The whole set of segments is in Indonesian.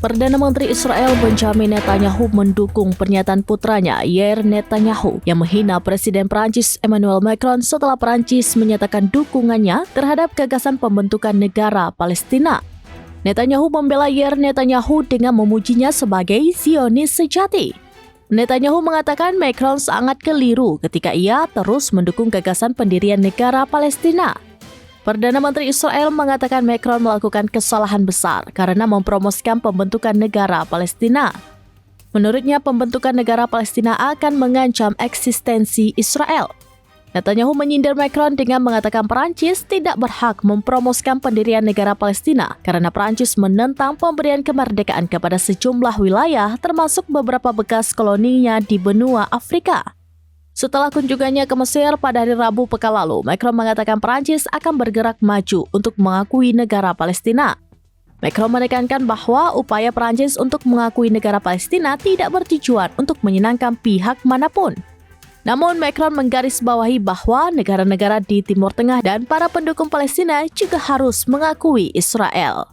Perdana Menteri Israel Benjamin Netanyahu mendukung pernyataan putranya Yair Netanyahu yang menghina Presiden Prancis Emmanuel Macron setelah Prancis menyatakan dukungannya terhadap gagasan pembentukan negara Palestina. Netanyahu membela Yair Netanyahu dengan memujinya sebagai Zionis sejati. Netanyahu mengatakan Macron sangat keliru ketika ia terus mendukung gagasan pendirian negara Palestina. Perdana Menteri Israel mengatakan Macron melakukan kesalahan besar karena mempromosikan pembentukan negara Palestina. Menurutnya, pembentukan negara Palestina akan mengancam eksistensi Israel. Netanyahu menyindir Macron dengan mengatakan Perancis tidak berhak mempromosikan pendirian negara Palestina karena Perancis menentang pemberian kemerdekaan kepada sejumlah wilayah termasuk beberapa bekas koloninya di benua Afrika. Setelah kunjungannya ke Mesir pada hari Rabu pekan lalu, Macron mengatakan Perancis akan bergerak maju untuk mengakui negara Palestina. Macron menekankan bahwa upaya Perancis untuk mengakui negara Palestina tidak bertujuan untuk menyenangkan pihak manapun. Namun, Macron menggarisbawahi bahwa negara-negara di Timur Tengah dan para pendukung Palestina juga harus mengakui Israel.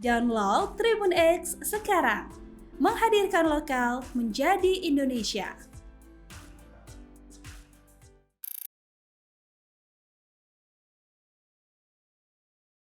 Download Tribun X sekarang, menghadirkan lokal menjadi Indonesia.